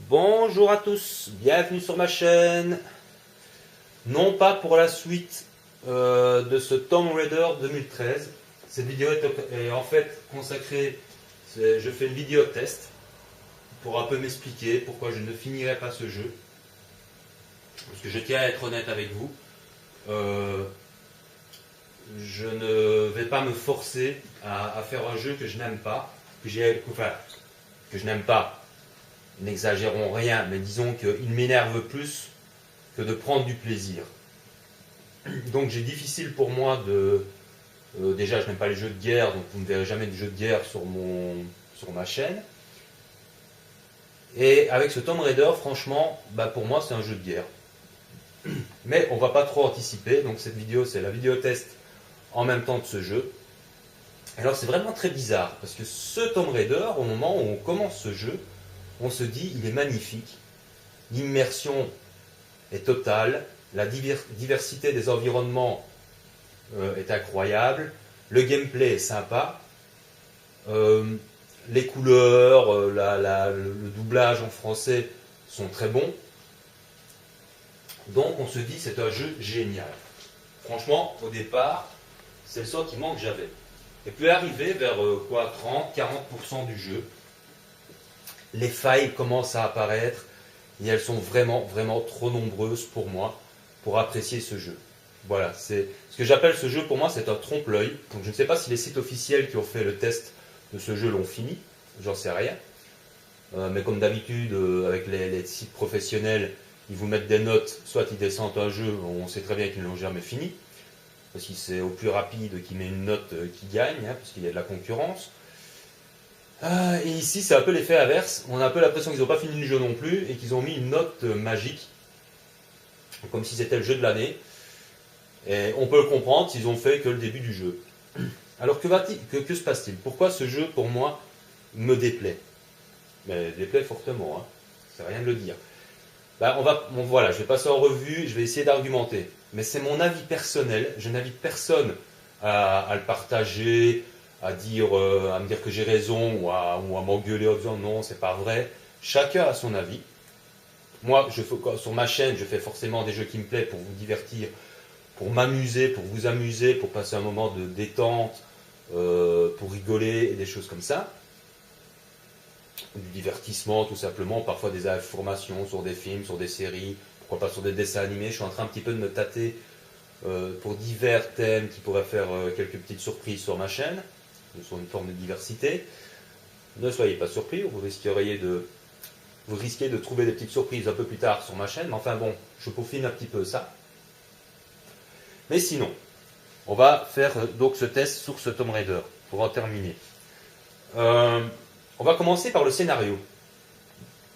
Bonjour à tous, bienvenue sur ma chaîne. Non pas pour la suite de ce Tomb Raider 2013. Cette vidéo est en fait consacrée, je fais une vidéo test pour un peu m'expliquer pourquoi je ne finirai pas ce jeu. Parce que je tiens à être honnête avec vous. Je ne vais pas me forcer à faire un jeu que je n'aime pas, que je n'aime pas. N'exagérons rien, mais disons qu'il m'énerve plus que de prendre du plaisir. Donc c'est difficile pour moi de... déjà, je n'aime pas les jeux de guerre, donc vous ne verrez jamais de jeux de guerre sur ma chaîne. Et avec ce Tomb Raider, franchement, pour moi, c'est un jeu de guerre. Mais on ne va pas trop anticiper, donc cette vidéo, c'est la vidéo test en même temps de ce jeu. Alors c'est vraiment très bizarre, parce que ce Tomb Raider, au moment où on commence ce jeu, on se dit il est magnifique, l'immersion est totale, la diversité des environnements est incroyable, le gameplay est sympa, les couleurs, le doublage en français sont très bons. Donc on se dit c'est un jeu génial. Franchement, au départ, c'est le sentiment que j'avais. Et puis arrivé vers 30-40% du jeu, les failles commencent à apparaître et elles sont vraiment trop nombreuses pour moi pour apprécier ce jeu. Voilà, c'est ce que j'appelle ce jeu pour moi, c'est un trompe-l'œil. Donc je ne sais pas si les sites officiels qui ont fait le test de ce jeu l'ont fini, j'en sais rien. Mais comme d'habitude, avec les sites professionnels, ils vous mettent des notes, soit ils descendent un jeu, on sait très bien qu'ils ne l'ont jamais fini, parce que c'est au plus rapide qui met une note qui gagne, parce qu'il y a de la concurrence. Et ici, c'est un peu l'effet inverse. On a un peu l'impression qu'ils n'ont pas fini le jeu non plus et qu'ils ont mis une note magique, comme si c'était le jeu de l'année. Et on peut le comprendre s'ils ont fait que le début du jeu. Alors que se passe-t-il? Pourquoi ce jeu, pour moi, me déplaît? Mais déplaît fortement, hein. C'est rien de le dire. Voilà, je vais passer en revue, je vais essayer d'argumenter. Mais c'est mon avis personnel, je n'invite personne à le partager, à me dire que j'ai raison ou à m'engueuler en disant non, c'est pas vrai. Chacun a son avis. Moi, sur ma chaîne, je fais forcément des jeux qui me plaisent pour vous divertir, pour m'amuser, pour vous amuser, pour passer un moment de détente, pour rigoler et des choses comme ça. Du divertissement tout simplement, parfois des informations sur des films, sur des séries, pourquoi pas sur des dessins animés. Je suis en train un petit peu de me tâter pour divers thèmes qui pourraient faire quelques petites surprises sur ma chaîne, sur une forme de diversité. Ne soyez pas surpris, vous risquez de trouver des petites surprises un peu plus tard sur ma chaîne, mais enfin bon, je peaufine un petit peu ça. Mais sinon, on va faire donc ce test sur ce Tomb Raider, pour en terminer. On va commencer par le scénario.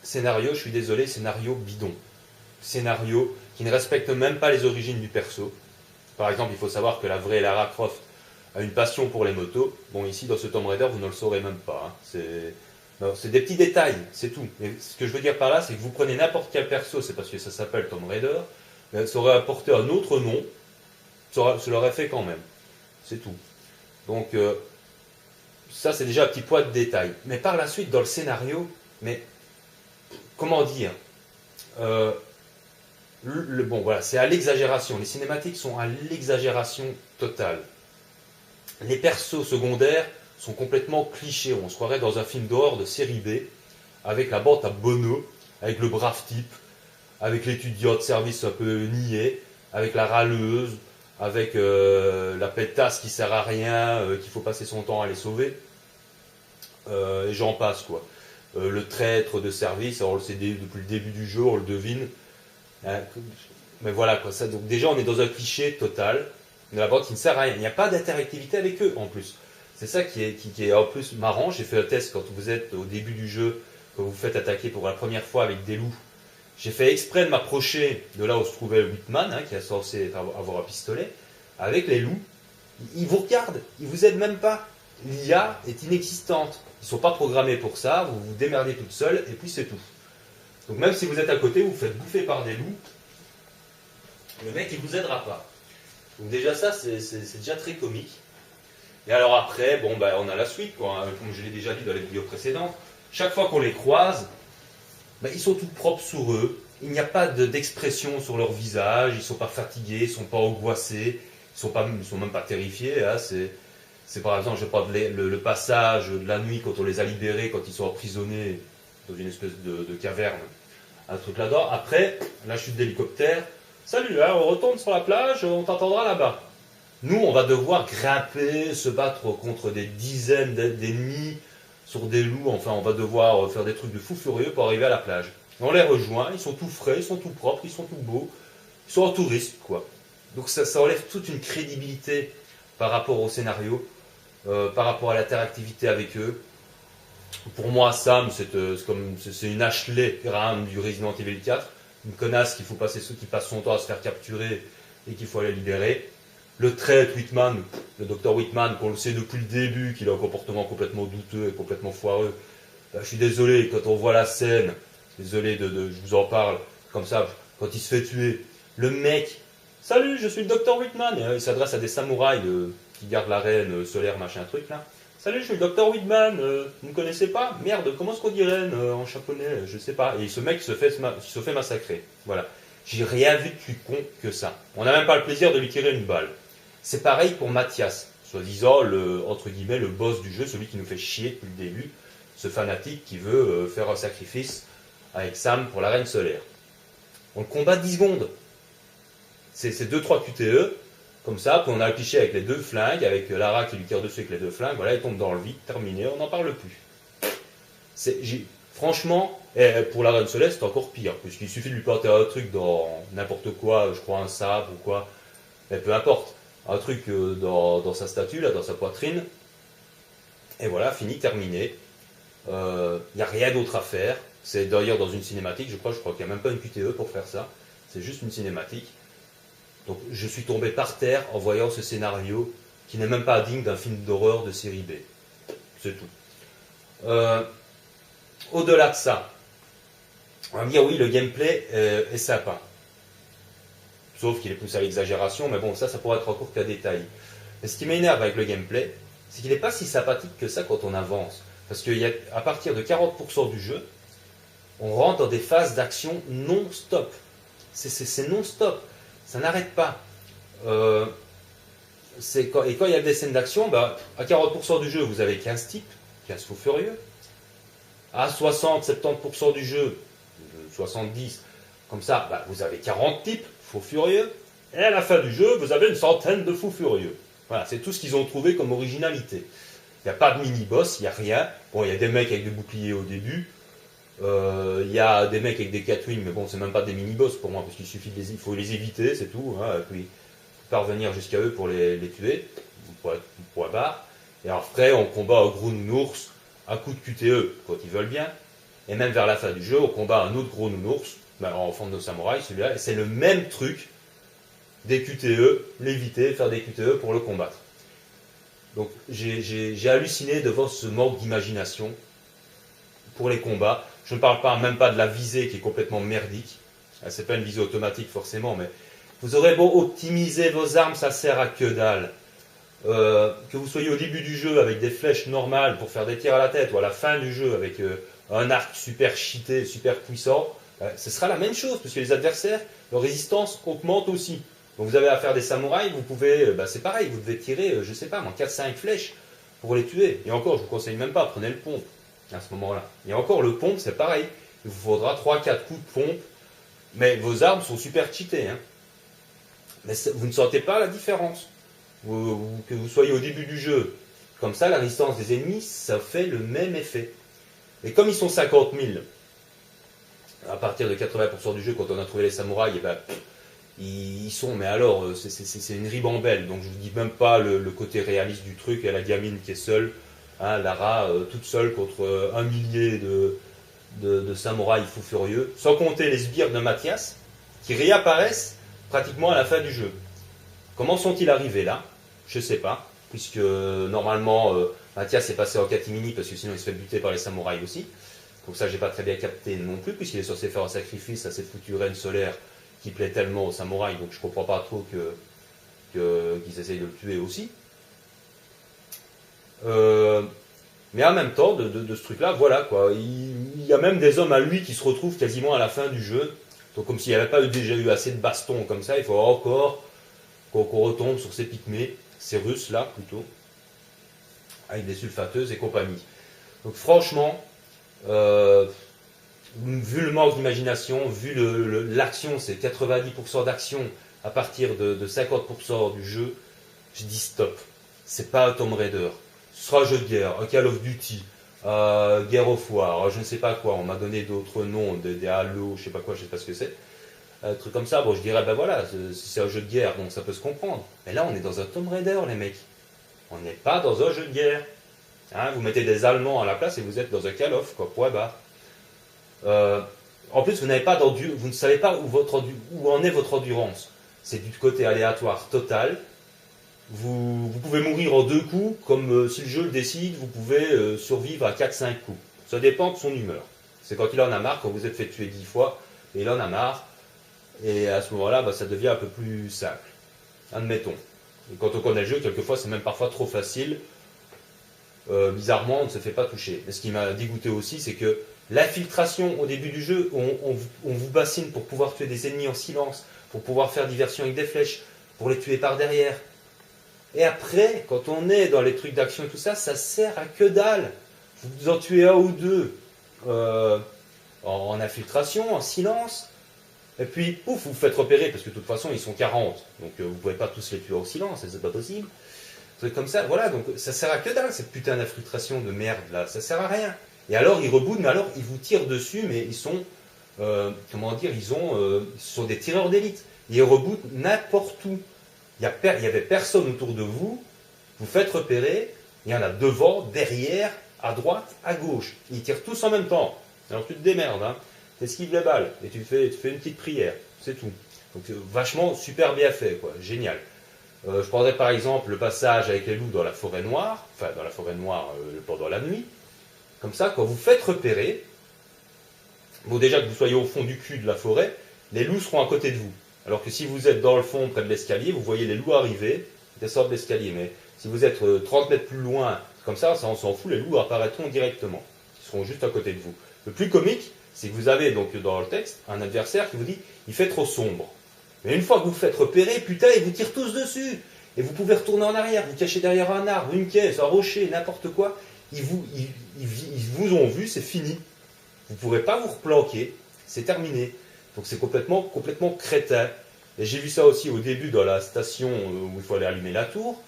Scénario, je suis désolé, scénario bidon. Scénario qui ne respecte même pas les origines du perso. Par exemple, il faut savoir que la vraie Lara Croft a une passion pour les motos. Bon, ici, dans ce Tomb Raider, vous ne le saurez même pas. Hein. C'est des petits détails, c'est tout. Mais ce que je veux dire par là, c'est que vous prenez n'importe quel perso, c'est parce que ça s'appelle Tomb Raider, mais ça aurait apporté un autre nom, ça l'aurait fait quand même. C'est tout. Donc, ça, c'est déjà un petit point de détail. Mais par la suite, dans le scénario, mais comment dire bon, voilà, c'est à l'exagération. Les cinématiques sont à l'exagération totale. Les persos secondaires sont complètement clichés. On se croirait dans un film d'horreur de série B, avec la bande à Bono, avec le brave type, avec l'étudiant de service un peu niais, avec la râleuse, avec la pétasse qui sert à rien, qu'il faut passer son temps à les sauver. Et j'en passe, quoi. Le traître de service, alors on le sait depuis le début du jeu, on le devine. Mais voilà, quoi. Ça, donc déjà, on est dans un cliché total de la bande qui ne sert à rien. Il n'y a pas d'interactivité avec eux, en plus. C'est ça qui est en plus marrant. J'ai fait un test quand vous êtes au début du jeu, quand vous vous faites attaquer pour la première fois avec des loups. J'ai fait exprès de m'approcher de là où se trouvait Whitman, qui est censé avoir un pistolet, avec les loups. Ils vous regardent, ils vous aident même pas. L'IA est inexistante. Ils ne sont pas programmés pour ça, vous vous démerdez toute seule, et puis c'est tout. Donc même si vous êtes à côté, vous vous faites bouffer par des loups, le mec il ne vous aidera pas. Donc déjà ça, c'est déjà très comique. Et alors après, bon, on a la suite, quoi, hein, comme je l'ai déjà dit dans les vidéos précédentes. Chaque fois qu'on les croise, ben, ils sont tout propres sur eux, il n'y a pas d'expression sur leur visage, ils ne sont pas fatigués, ils ne sont pas angoissés, ils ne sont même pas terrifiés. Hein, c'est par exemple, je parle le passage de la nuit quand on les a libérés, quand ils sont emprisonnés dans une espèce de caverne, un truc là-dedans. Après, la chute d'hélicoptère, salut, hein, on retourne sur la plage, on t'entendra là-bas. Nous, on va devoir grimper, se battre contre des dizaines d'ennemis, sur des loups, enfin, on va devoir faire des trucs de fou furieux pour arriver à la plage. On les rejoint, ils sont tout frais, ils sont tout propres, ils sont tout beaux, ils sont en touriste, quoi. Donc ça enlève toute une crédibilité par rapport au scénario, par rapport à l'interactivité avec eux. Pour moi, Sam, c'est une Ashley Graham du Resident Evil 4, une connasse qui passe son temps à se faire capturer et qu'il faut aller libérer. Le traître Whitman, le docteur Whitman, qu'on le sait depuis le début, qu'il a un comportement complètement douteux et complètement foireux. Je suis désolé, quand on voit la scène, désolé je vous en parle, comme ça, quand il se fait tuer, le mec, salut, je suis le docteur Whitman, et, il s'adresse à des samouraïs qui gardent la reine solaire, machin truc là. Salut, je suis le docteur Whitman, vous ne connaissez pas? Merde, comment est-ce qu'on dit reine en japonais? Je sais pas. Et ce mec se fait massacrer. Voilà. J'ai rien vu de plus con que ça. On n'a même pas le plaisir de lui tirer une balle. C'est pareil pour Mathias, soi-disant entre guillemets le boss du jeu, celui qui nous fait chier depuis le début, ce fanatique qui veut faire un sacrifice avec Sam pour la reine solaire. On le combat 10 secondes. C'est 2-3 QTE, comme ça, puis on a le cliché avec les 2 flingues, avec Lara qui lui tire dessus avec les 2 flingues, voilà, il tombe dans le vide, terminé, on n'en parle plus. Franchement, pour la reine solaire, c'est encore pire, puisqu'il suffit de lui planter un truc dans n'importe quoi, je crois un sabre ou quoi, mais peu importe, un truc dans sa statue, là, dans sa poitrine, et voilà, fini, terminé. Il n'y a rien d'autre à faire. C'est d'ailleurs dans une cinématique, je crois qu'il n'y a même pas une QTE pour faire ça. C'est juste une cinématique. Donc je suis tombé par terre en voyant ce scénario qui n'est même pas digne d'un film d'horreur de série B. C'est tout. Au-delà de ça, on va me dire oui, le gameplay est sympa. Sauf qu'il est poussé à l'exagération, mais bon, ça pourrait être encore qu'un détail. Mais ce qui m'énerve avec le gameplay, c'est qu'il n'est pas si sympathique que ça quand on avance. Parce qu'à partir de 40% du jeu, on rentre dans des phases d'action non-stop. C'est non-stop. Ça n'arrête pas. Et quand il y a des scènes d'action, bah, à 40% du jeu, vous avez 15 types, 15 fous furieux. À 60-70% du jeu, 70, comme ça, bah, vous avez 40 types, fous furieux. Et à la fin du jeu, vous avez une centaine de fous furieux. Voilà, c'est tout ce qu'ils ont trouvé comme originalité. Il n'y a pas de mini-boss, il n'y a rien. Bon, il y a des mecs avec des boucliers au début. Il y a des mecs avec des Catwing, mais bon, c'est même pas des mini-boss pour moi, parce qu'il suffit il faut les éviter, c'est tout. Hein, et puis, parvenir jusqu'à eux pour les tuer, point barre. Et après, on combat un gros nounours à coup de QTE, quand ils veulent bien. Et même vers la fin du jeu, on combat un autre gros nounours, ben, en forme de samouraï, celui-là. Et c'est le même truc, des QTE, l'éviter, faire des QTE pour le combattre. Donc j'ai halluciné devant ce manque d'imagination pour les combats. Je ne parle même pas de la visée qui est complètement merdique. C'est pas une visée automatique forcément, mais vous aurez beau optimiser vos armes, ça sert à que dalle. Que vous soyez au début du jeu avec des flèches normales pour faire des tirs à la tête, ou à la fin du jeu avec un arc super cheaté, super puissant, ce sera la même chose, parce que les adversaires, leur résistance augmente aussi. Donc vous avez affaire des samouraïs, vous pouvez, c'est pareil, vous devez tirer, je sais pas, 4-5 flèches pour les tuer. Et encore, je vous conseille même pas, prenez le pompe à ce moment-là. Et encore, le pompe, c'est pareil. Il vous faudra 3-4 coups de pompe, mais vos armes sont super cheatées. Hein. Mais vous ne sentez pas la différence. Que vous soyez au début du jeu, comme ça, la résistance des ennemis, ça fait le même effet. Et comme ils sont 50 000, à partir de 80% du jeu, quand on a trouvé les samouraïs, ils sont, mais alors, c'est une ribambelle. Donc je ne vous dis même pas le côté réaliste du truc, et la gamine qui est seule, hein, Lara, toute seule contre un millier de samouraïs fous furieux, sans compter les sbires de Mathias, qui réapparaissent pratiquement à la fin du jeu. Comment sont-ils arrivés là? Je ne sais pas, puisque normalement Mathias est passé en catimini, parce que sinon il se fait buter par les samouraïs aussi. Donc ça, j'ai pas très bien capté non plus, puisqu'il est censé faire un sacrifice à cette foutue reine solaire qui plaît tellement aux samouraïs, donc je comprends pas trop qu'ils essayent de le tuer aussi. Mais en même temps, de ce truc-là, voilà quoi. Il y a même des hommes à lui qui se retrouvent quasiment à la fin du jeu. Donc comme s'il n'y avait pas déjà eu assez de bastons comme ça, il faut encore qu'on retombe sur ces pygmées, ces Russes là plutôt, avec des sulfateuses et compagnie. Donc franchement, vu le manque d'imagination, vu l'action, c'est 90% d'action à partir de 50% du jeu, je dis stop. C'est pas un Tomb Raider. Ce sera un jeu de guerre, un Call of Duty, Guerre of War, je ne sais pas quoi. On m'a donné d'autres noms, des Halo, je sais pas quoi, je sais pas ce que c'est. Un truc comme ça, bon, je dirais, ben voilà, c'est un jeu de guerre, donc ça peut se comprendre. Mais là, on est dans un Tomb Raider, les mecs. On n'est pas dans un jeu de guerre. Hein, vous mettez des Allemands à la place et vous êtes dans un Call of, quoi, point barre. En plus, vous ne savez pas où en est votre endurance. C'est du côté aléatoire total. Vous pouvez mourir en 2 coups, comme si le jeu le décide, vous pouvez survivre à 4-5 coups. Ça dépend de son humeur. C'est quand il en a marre, quand vous êtes fait tuer 10 fois, et il en a marre. Et à ce moment-là, ça devient un peu plus simple. Admettons. Et quand on connaît le jeu, quelquefois, c'est même parfois trop facile. Bizarrement, on ne se fait pas toucher. Mais ce qui m'a dégoûté aussi, c'est que l'infiltration au début du jeu, on vous bassine pour pouvoir tuer des ennemis en silence, pour pouvoir faire diversion avec des flèches, pour les tuer par derrière. Et après, quand on est dans les trucs d'action et tout ça, ça sert à que dalle. Vous en tuez un ou deux en infiltration, en silence. Et puis, pouf, vous vous faites repérer, parce que de toute façon, ils sont 40. Donc, vous ne pouvez pas tous les tuer au silence, c'est pas possible. Truc comme ça, voilà, donc ça sert à que dalle, cette putain d'infiltration de merde, là. Ça sert à rien. Et alors, ils rebootent, mais alors, ils vous tirent dessus, mais ils sont, ils sont des tireurs d'élite. Ils rebootent n'importe où. Il n'y avait personne autour de vous, vous faites repérer, il y en a devant, derrière, à droite, à gauche. Ils tirent tous en même temps. Alors, tu te démerdes, hein. T'esquives les balles et tu fais une petite prière, c'est tout. Donc vachement super bien fait, quoi, génial. Je prendrais par exemple le passage avec les loups dans la forêt noire, pendant la nuit. Comme ça, quand vous faites repérer, bon déjà que vous soyez au fond du cul de la forêt, les loups seront à côté de vous. Alors que si vous êtes dans le fond, près de l'escalier, vous voyez les loups arriver, ils descendent de l'escalier. Mais si vous êtes 30 mètres plus loin, comme ça on s'en fout, les loups apparaîtront directement. Ils seront juste à côté de vous. Le plus comique, c'est que vous avez donc dans le texte un adversaire qui vous dit « il fait trop sombre ». Mais une fois que vous vous faites repérer, putain, ils vous tirent tous dessus. Et vous pouvez retourner en arrière, vous cachez derrière un arbre, une caisse, un rocher, n'importe quoi. Ils vous ont vu, c'est fini. Vous ne pourrez pas vous replanquer, c'est terminé. Donc c'est complètement crétin. Et j'ai vu ça aussi au début dans la station où il faut aller allumer la tour.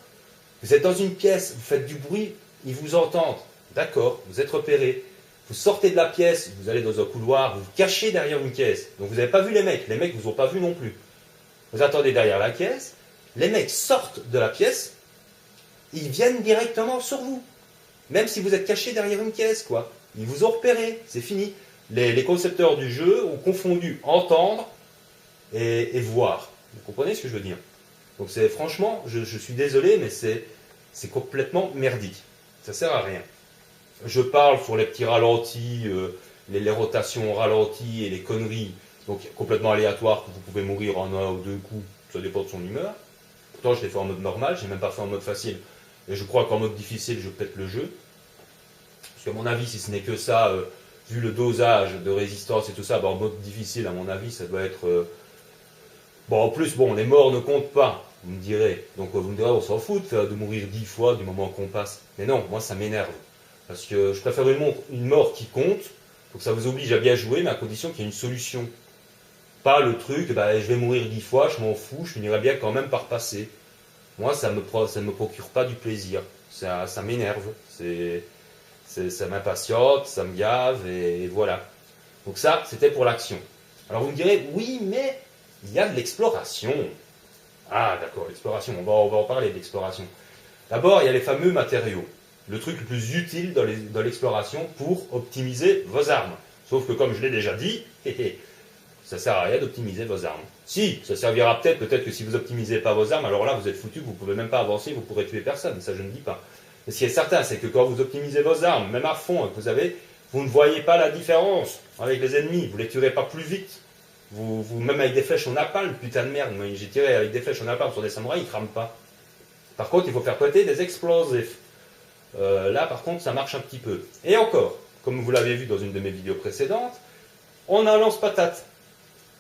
Vous êtes dans une pièce, vous faites du bruit, ils vous entendent. D'accord, vous êtes repéré. Vous sortez de la pièce, vous allez dans un couloir, vous vous cachez derrière une caisse. Donc vous n'avez pas vu les mecs ne vous ont pas vu non plus. Vous attendez derrière la caisse, les mecs sortent de la pièce, ils viennent directement sur vous. Même si vous êtes caché derrière une caisse, quoi. Ils vous ont repéré, c'est fini. Les concepteurs du jeu ont confondu entendre et voir. Vous comprenez ce que je veux dire? Donc c'est franchement, je suis désolé, mais c'est complètement merdique. Ça sert à rien. Je parle sur les petits ralentis, les rotations au ralenti et les conneries, donc complètement aléatoires, que vous pouvez mourir en 1 ou 2 coups, ça dépend de son humeur. Pourtant, je l'ai fait en mode normal, j'ai même pas fait en mode facile. Et je crois qu'en mode difficile, je pète le jeu. Parce qu'à mon avis, si ce n'est que ça, vu le dosage de résistance et tout ça, en mode difficile, à mon avis, ça doit être... en plus, les morts ne comptent pas, vous me direz. Donc vous me direz, on s'en fout de mourir 10 fois du moment qu'on passe. Mais non, moi, ça m'énerve. Parce que je préfère une mort qui compte, donc ça vous oblige à bien jouer, mais à condition qu'il y ait une solution. Pas le truc, je vais mourir 10 fois, je m'en fous, je finirai bien quand même par passer. Moi, ça ne me procure pas du plaisir. Ça m'énerve, ça m'impatiente, ça me gave, et voilà. Donc ça, c'était pour l'action. Alors vous me direz, oui, mais il y a de l'exploration. Ah, d'accord, l'exploration, on va en parler de l'exploration. D'abord, il y a les fameux matériaux. Le truc le plus utile dans l'exploration pour optimiser vos armes. Sauf que comme je l'ai déjà dit, ça sert à rien d'optimiser vos armes. Si, ça servira peut-être que si vous optimisez pas vos armes, alors là vous êtes foutu, vous ne pouvez même pas avancer, vous ne pourrez tuer personne, ça je ne dis pas. Mais ce qui est certain, c'est que quand vous optimisez vos armes, même à fond, vous ne voyez pas la différence avec les ennemis, vous ne les tuerez pas plus vite. Même avec des flèches en napalm, putain de merde, moi j'ai tiré avec des flèches en napalm sur des samouraïs, ils ne crament pas. Par contre, il faut faire péter des explosifs. Là, par contre, ça marche un petit peu. Et encore, comme vous l'avez vu dans une de mes vidéos précédentes, on a un lance-patate.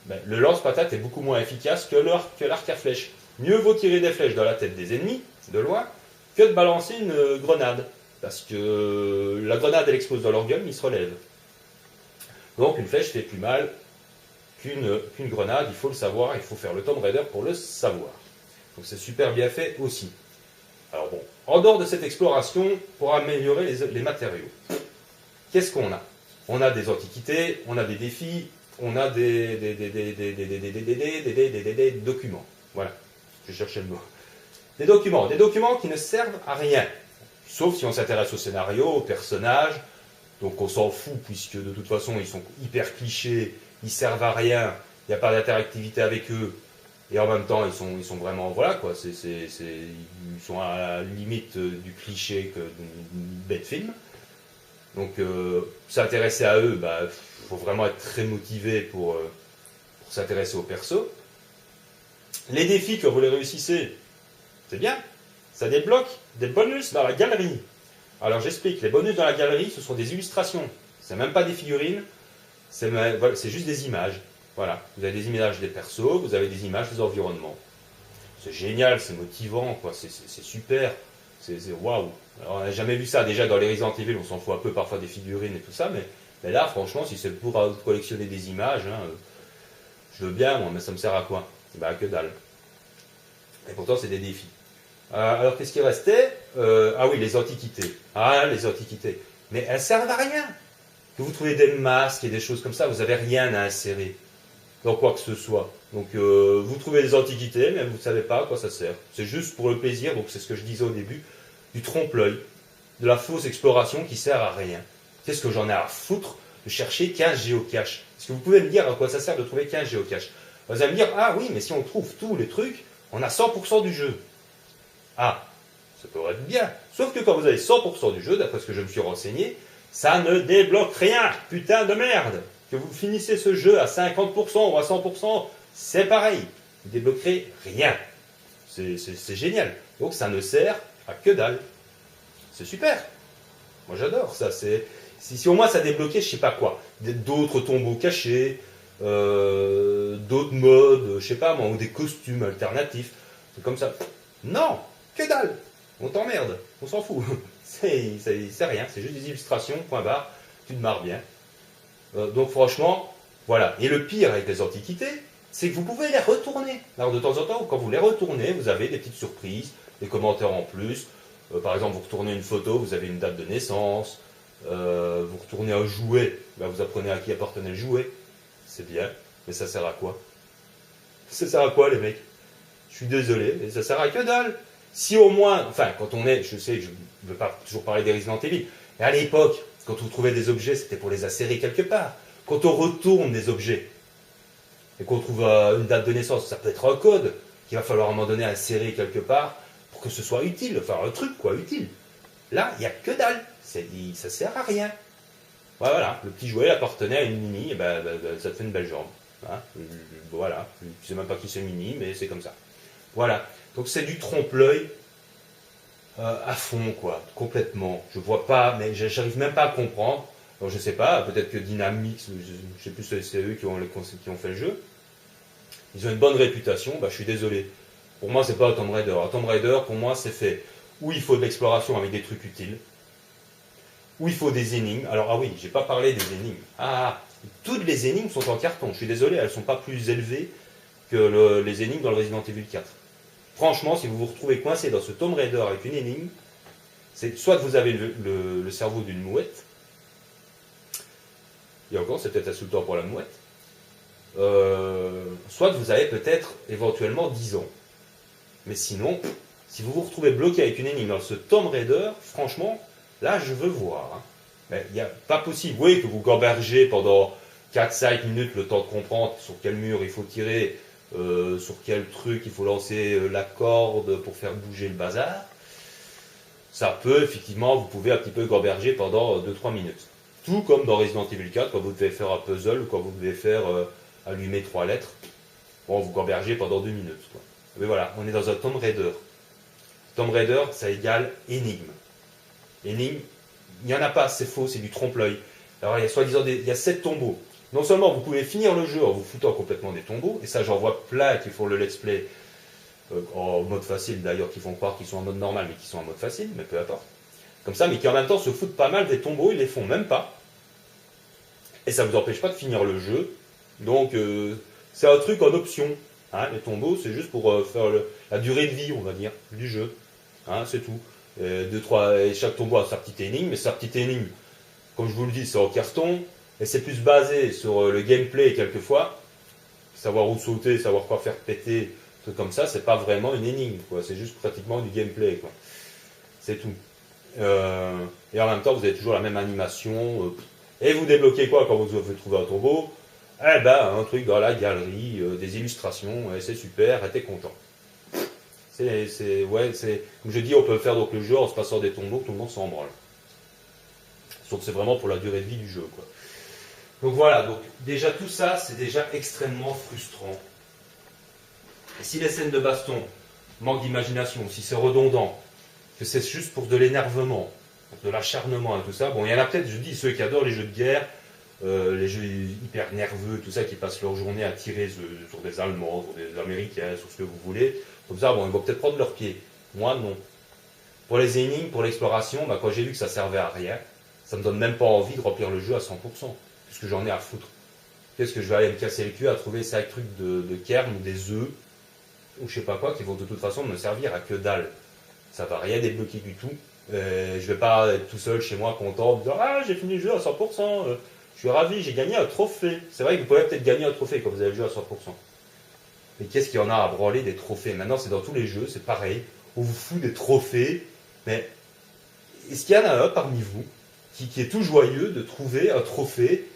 Ben, le lance-patate est beaucoup moins efficace que l'arc à flèche. Mieux vaut tirer des flèches dans la tête des ennemis, de loin, que de balancer une grenade. Parce que la grenade, elle explose dans leur gueule, mais ils se relèvent. Donc une flèche fait plus mal qu'une grenade, il faut le savoir, il faut faire le Tomb Raider pour le savoir. Donc c'est super bien fait aussi. Alors bon, en dehors de cette exploration, pour améliorer les matériaux, qu'est-ce qu'on a? On a des antiquités, on a des défis, on a des documents. Voilà, je cherchais le mot. Des documents qui ne servent à rien. Sauf si on s'intéresse au scénario, aux personnages. Donc on s'en fout, puisque de toute façon, ils sont hyper clichés, ils servent à rien, il n'y a pas d'interactivité avec eux. Et en même temps, ils sont vraiment, voilà quoi, ils sont à la limite du cliché que d'une bête film. Donc s'intéresser à eux, bah, faut vraiment être très motivé pour s'intéresser aux persos. Les défis, quand vous les réussissez, c'est bien, ça débloque des bonus dans la galerie. Alors j'explique, les bonus dans la galerie, ce sont des illustrations. C'est même pas des figurines, c'est juste des images. Voilà, vous avez des images des persos, vous avez des images des environnements. C'est génial, c'est motivant, quoi. C'est super, c'est waouh. Alors, on n'a jamais vu ça, déjà dans les Resident Evil, on s'en fout un peu parfois des figurines et tout ça, mais là, franchement, si c'est pour collectionner des images, hein, je veux bien, moi, mais ça me sert à quoi? Bah, que dalle. Et pourtant, c'est des défis. Alors, qu'est-ce qui restait? Ah oui, les antiquités. Ah, les antiquités. Mais elles servent à rien. Que vous trouvez des masques et des choses comme ça, vous n'avez rien à insérer dans quoi que ce soit. Donc, vous trouvez des antiquités, mais vous ne savez pas à quoi ça sert. C'est juste pour le plaisir, donc c'est ce que je disais au début, du trompe-l'œil, de la fausse exploration qui sert à rien. Qu'est-ce que j'en ai à foutre de chercher 15 géocaches? Est-ce que vous pouvez me dire à quoi ça sert de trouver 15 géocaches? Vous allez me dire, ah oui, mais si on trouve tous les trucs, on a 100% du jeu. Ah, ça pourrait être bien. Sauf que quand vous avez 100% du jeu, d'après ce que je me suis renseigné, ça ne débloque rien. Putain de merde. Que vous finissez ce jeu à 50% ou à 100%, c'est pareil. Vous ne débloquerez rien. C'est génial. Donc ça ne sert à que dalle. C'est super. Moi j'adore ça. Si au moins ça débloquait, je sais pas quoi, d'autres tombeaux cachés, d'autres modes, je sais pas moi, ou des costumes alternatifs. C'est comme ça. Non, que dalle. On t'emmerde. On s'en fout. C'est rien. C'est juste des illustrations, point barre. Tu te marres bien. Donc franchement, voilà. Et le pire avec les antiquités, c'est que vous pouvez les retourner. Alors de temps en temps, quand vous les retournez, vous avez des petites surprises, des commentaires en plus. Par exemple, vous retournez une photo, vous avez une date de naissance. Vous retournez un jouet, ben vous apprenez à qui appartenait le jouet. C'est bien, mais ça sert à quoi? Ça sert à quoi les mecs? Je suis désolé, mais ça sert à que dalle. Si au moins, enfin quand on est, je sais, je ne veux pas toujours parler des Resident Evil, mais à l'époque, quand on trouvait des objets, c'était pour les insérer quelque part. Quand on retourne des objets, et qu'on trouve une date de naissance, ça peut être un code qu'il va falloir à un moment donné insérer quelque part pour que ce soit utile, enfin un truc quoi, utile. Là, il n'y a que dalle, ça sert à rien. Voilà, le petit jouet appartenait à une Mini, et ça te fait une belle jambe. Hein, voilà, je ne sais même pas qui c'est Mini, mais c'est comme ça. Voilà, donc c'est du trompe-l'œil à fond, quoi, complètement. Je vois pas, mais j'arrive même pas à comprendre. Alors, je sais pas, peut-être que Dynamix, je sais plus si c'est eux qui ont fait le jeu. Ils ont une bonne réputation, bah, je suis désolé. Pour moi, c'est pas un Tomb Raider. Un Tomb Raider, pour moi, c'est fait où il faut de l'exploration avec des trucs utiles, où il faut des énigmes. Alors, ah oui, j'ai pas parlé des énigmes. Toutes les énigmes sont en carton. Je suis désolé, elles sont pas plus élevées que les énigmes dans le Resident Evil 4. Franchement, si vous vous retrouvez coincé dans ce Tomb Raider avec une énigme, c'est soit que vous avez le cerveau d'une mouette, et encore, c'est peut-être insultant pour la mouette, soit que vous avez peut-être éventuellement 10 ans. Mais sinon, si vous vous retrouvez bloqué avec une énigme dans ce Tomb Raider, franchement, là, je veux voir. Hein. Mais il n'y a pas possible. Oui, que vous gambergez pendant 4-5 minutes le temps de comprendre sur quel mur il faut tirer, sur quel truc il faut lancer la corde pour faire bouger le bazar. Ça peut, effectivement, vous pouvez un petit peu gamberger pendant 2-3 minutes. Tout comme dans Resident Evil 4, quand vous devez faire un puzzle ou quand vous devez faire allumer 3 lettres. Bon, vous gambergez pendant 2 minutes. Quoi. Mais voilà, on est dans un Tomb Raider. Tomb Raider, ça égale énigme. Énigme, il n'y en a pas, c'est faux, c'est du trompe-l'œil. Alors il y a soi-disant il y a 7 tombeaux. Non seulement vous pouvez finir le jeu en vous foutant complètement des tombeaux, et ça j'en vois plein qui font le let's play en mode facile d'ailleurs, qui font croire qu'ils sont en mode normal mais qui sont en mode facile, mais peu importe. Comme ça, mais qui en même temps se foutent pas mal des tombeaux, ils les font même pas. Et ça ne vous empêche pas de finir le jeu. Donc c'est un truc en option. Hein, les tombeaux, c'est juste pour faire la durée de vie, on va dire, du jeu. Hein, c'est tout. Et chaque tombeau a sa petite énigme, mais sa petite énigme, comme je vous le dis, c'est en carton, et c'est plus basé sur le gameplay quelquefois. Savoir où sauter, savoir quoi faire péter, trucs comme ça, c'est pas vraiment une énigme, quoi. C'est juste pratiquement du gameplay, quoi. C'est tout. Et en même temps, vous avez toujours la même animation. Et vous débloquez quoi quand vous avez trouvé un tombeau? Eh ben, un truc dans la galerie, des illustrations, et c'est super, et t'es content. Comme je dis, on peut faire donc le jeu en se passant des tombeaux, tout le monde s'en branle. Sauf que c'est vraiment pour la durée de vie du jeu, quoi. Donc voilà, donc déjà tout ça, c'est déjà extrêmement frustrant. Et si les scènes de baston manquent d'imagination, si c'est redondant, que c'est juste pour de l'énervement, pour de l'acharnement et tout ça, bon, il y en a peut-être, je dis, ceux qui adorent les jeux de guerre, les jeux hyper nerveux, tout ça, qui passent leur journée à tirer sur des Allemands, sur des Américains, sur ce que vous voulez, comme ça, bon, ils vont peut-être prendre leur pied. Moi, non. Pour les énigmes, pour l'exploration, bah, quand j'ai vu que ça servait à rien, ça me donne même pas envie de remplir le jeu à 100%, puisque j'en ai à foutre. Qu'est-ce que je vais aller me casser le cul à trouver 5 trucs de cairn ou des œufs, ou je sais pas quoi, qui vont de toute façon me servir à que dalle. Ça va rien débloquer du tout. Je vais pas être tout seul chez moi content, en me disant ah j'ai fini le jeu à 100%, je suis ravi, j'ai gagné un trophée. C'est vrai que vous pouvez peut-être gagner un trophée quand vous avez le jeu à 100%. Mais qu'est-ce qu'il y en a à branler des trophées? Maintenant c'est dans tous les jeux, c'est pareil. On vous fout des trophées, mais est-ce qu'il y en a un parmi vous qui est tout joyeux de trouver un trophée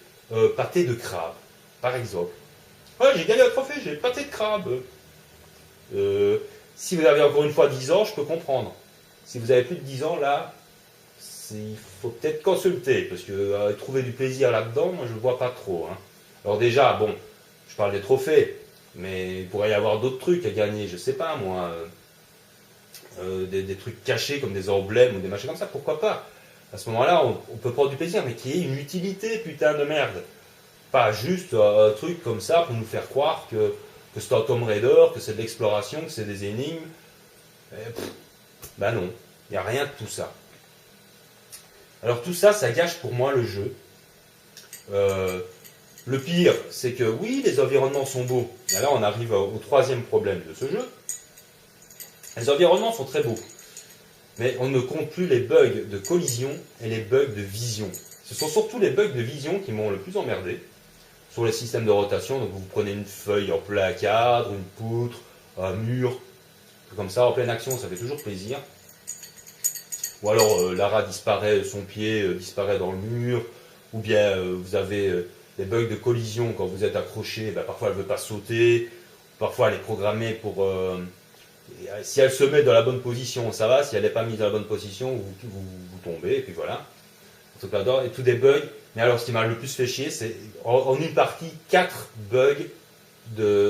pâté de crabe, par exemple? Ouais, j'ai gagné un trophée, j'ai pâté de crabe. Si vous avez encore une fois 10 ans, je peux comprendre. Si vous avez plus de 10 ans, là, il faut peut-être consulter, parce que trouver du plaisir là-dedans, moi je ne vois pas trop. Hein. Alors déjà, bon, je parle des trophées, mais il pourrait y avoir d'autres trucs à gagner, je sais pas moi, des trucs cachés comme des emblèmes ou des machins comme ça, pourquoi pas? À ce moment-là, on peut prendre du plaisir, mais qu'il y ait une utilité, putain de merde. Pas juste un truc comme ça pour nous faire croire que c'est un Tomb Raider, que c'est de l'exploration, que c'est des énigmes. Ben non, il n'y a rien de tout ça. Alors tout ça, ça gâche pour moi le jeu. Le pire, c'est que oui, les environnements sont beaux. Et là, on arrive au troisième problème de ce jeu. Les environnements sont très beaux. Mais on ne compte plus les bugs de collision et les bugs de vision. Ce sont surtout les bugs de vision qui m'ont le plus emmerdé. Sur les systèmes de rotation, donc vous prenez une feuille en plein cadre, une poutre, un mur, comme ça, en pleine action, ça fait toujours plaisir. Ou alors Lara disparaît, son pied disparaît dans le mur, ou bien vous avez des bugs de collision quand vous êtes accroché, ben, parfois elle ne veut pas sauter, parfois elle est programmée pour... si elle se met dans la bonne position, ça va, si elle n'est pas mise dans la bonne position, vous tombez, et puis voilà. Et tous des bugs. Mais alors, ce qui m'a le plus fait chier, c'est en une partie, 4 bugs.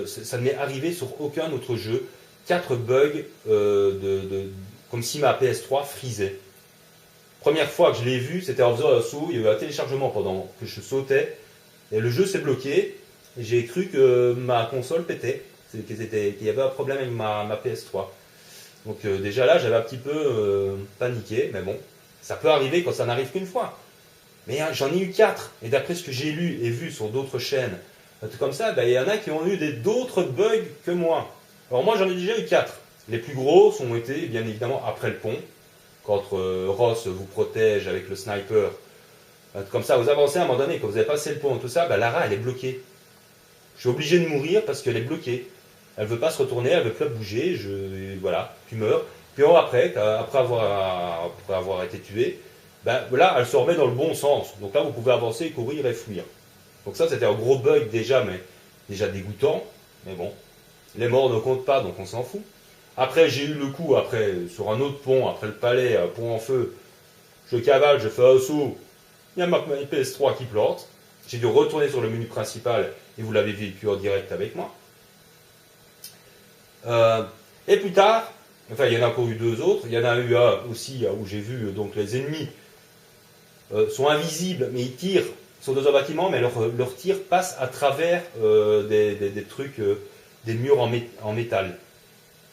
Ça ne m'est arrivé sur aucun autre jeu. 4 bugs comme si ma PS3 frisait. Première fois que je l'ai vu, c'était en faisant un saut. Il y avait un téléchargement pendant que je sautais. Et le jeu s'est bloqué. Et j'ai cru que ma console pétait. Qu'il y avait un problème avec ma PS3. Donc déjà là, j'avais un petit peu paniqué. Mais bon, ça peut arriver quand ça n'arrive qu'une fois. Mais hein, j'en ai eu 4. Et d'après ce que j'ai lu et vu sur d'autres chaînes, tout comme ça, ben, il y en a qui ont eu d'autres bugs que moi. Alors moi, j'en ai déjà eu 4. Les plus gros ont été, bien évidemment, après le pont. Quand Ross vous protège avec le sniper. Comme ça, vous avancez à un moment donné, quand vous avez passé le pont et tout ça, ben, Lara, elle est bloquée. Je suis obligé de mourir parce qu'elle est bloquée. Elle ne veut pas se retourner, elle ne veut plus bouger. Voilà, tu meurs. Puis après avoir été tué, ben, là, elle se remet dans le bon sens. Donc là, vous pouvez avancer, courir et fuir. Donc ça, c'était un gros bug déjà, mais déjà dégoûtant. Mais bon, les morts ne comptent pas, donc on s'en fout. Après, j'ai eu le coup, sur un autre pont, après le palais, un pont en feu. Je cavale, je fais un saut. Il y a ma PS3 qui plante. J'ai dû retourner sur le menu principal, et vous l'avez vécu en direct avec moi. Et plus tard, Enfin, il y en a encore eu 2 autres. Il y en a eu un aussi où j'ai vu donc les ennemis sont invisibles, mais ils tirent sur deux bâtiments, mais leur tir passe à travers des trucs, des murs en métal,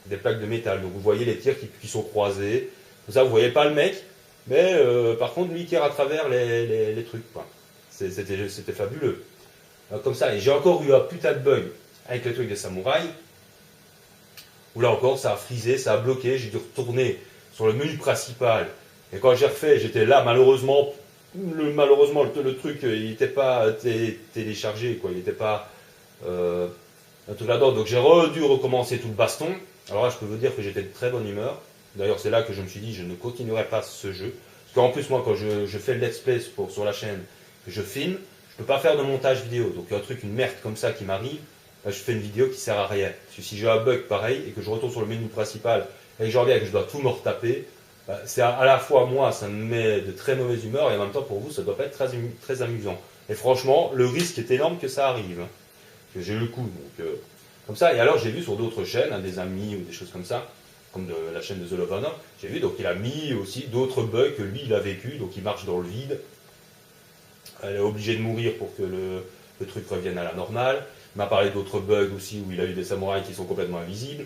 des plaques de métal. Donc vous voyez les tirs qui sont croisés. Comme ça, vous voyez pas le mec, mais par contre, lui, il tire à travers les trucs. C'était fabuleux. Comme ça, et j'ai encore eu un putain de bug avec le truc des samouraïs, où là encore, ça a frisé, ça a bloqué, j'ai dû retourner sur le menu principal. Et quand j'ai refait, j'étais là, malheureusement, le truc, il n'était pas téléchargé, quoi. Il n'était pas un truc là-dedans. Donc j'ai dû recommencer tout le baston. Alors là, je peux vous dire que j'étais de très bonne humeur. D'ailleurs, c'est là que je me suis dit, je ne continuerai pas ce jeu. Parce qu'en plus, moi, quand je fais le let's play sur la chaîne, que je filme, je peux pas faire de montage vidéo. Donc il y a un truc, une merde comme ça qui m'arrive, je fais une vidéo qui sert à rien. Parce que si j'ai un bug pareil et que je retourne sur le menu principal et que je reviens et que je dois tout me retaper, c'est à la fois moi, ça me met de très mauvaise humeur et en même temps pour vous, ça doit pas être très amusant. Et franchement, le risque est énorme que ça arrive. Hein. Que j'ai eu le coup. Donc, comme ça. Et alors j'ai vu sur d'autres chaînes, hein, des amis ou des choses comme ça, comme la chaîne de The Lovana, j'ai vu, donc il a mis aussi d'autres bugs que lui il a vécu, donc il marche dans le vide. Elle est obligée de mourir pour que le truc revienne à la normale. Il m'a parlé d'autres bugs aussi où il a eu des samouraïs qui sont complètement invisibles.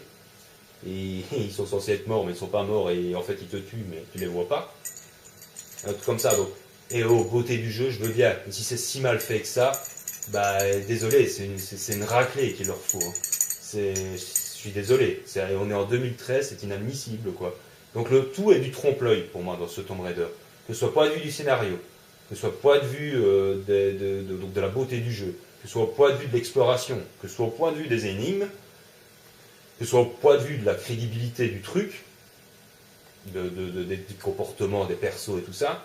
Et ils sont censés être morts, mais ils ne sont pas morts, et en fait ils te tuent, mais tu ne les vois pas. Un truc comme ça, donc. Et oh, beauté du jeu, je veux bien. Mais si c'est si mal fait que ça, bah désolé, c'est une raclée qu'il leur faut. Hein. Je suis désolé. On est en 2013, c'est inadmissible, quoi. Donc le tout est du trompe-l'œil pour moi dans ce Tomb Raider. Que ce soit point de vue du scénario, que ce soit point de vue donc de la beauté du jeu, que ce soit au point de vue de l'exploration, que ce soit au point de vue des énigmes, que ce soit au point de vue de la crédibilité du truc, des comportements des persos et tout ça,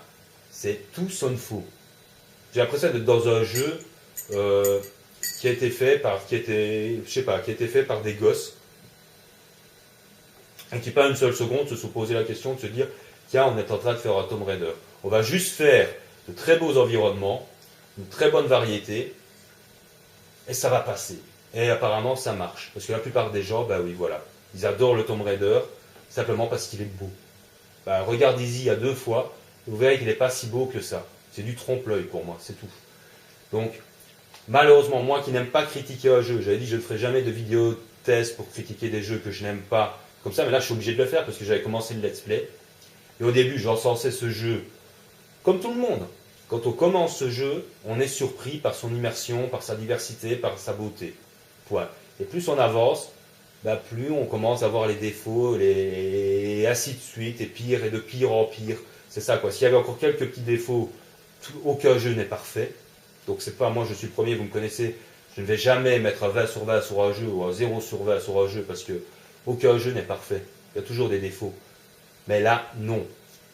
tout sonne faux. J'ai l'impression d'être dans un jeu qui a été fait par des gosses et qui pas une seule seconde se sont posé la question de se dire tiens, on est en train de faire un Tomb Raider. On va juste faire de très beaux environnements, une très bonne variété, et ça va passer. Et apparemment, ça marche. Parce que la plupart des gens, bah oui, voilà. Ils adorent le Tomb Raider, simplement parce qu'il est beau. Bah, regardez-y à 2 fois, vous verrez qu'il n'est pas si beau que ça. C'est du trompe-l'œil pour moi, c'est tout. Donc, malheureusement, moi qui n'aime pas critiquer un jeu, j'avais dit que je ne ferai jamais de vidéo test pour critiquer des jeux que je n'aime pas, comme ça, mais là je suis obligé de le faire parce que j'avais commencé le let's play. Et au début, j'encensais ce jeu comme tout le monde. Quand on commence ce jeu, on est surpris par son immersion, par sa diversité, par sa beauté. Point. Et plus on avance, bah plus on commence à voir les défauts, et ainsi de suite, et pire, et de pire en pire. C'est ça quoi. S'il y avait encore quelques petits défauts, aucun jeu n'est parfait. Donc c'est pas moi, je suis le premier, vous me connaissez, je ne vais jamais mettre un 20 sur 20 sur un jeu ou un 0 sur 20 sur un jeu parce que aucun jeu n'est parfait. Il y a toujours des défauts. Mais là, non.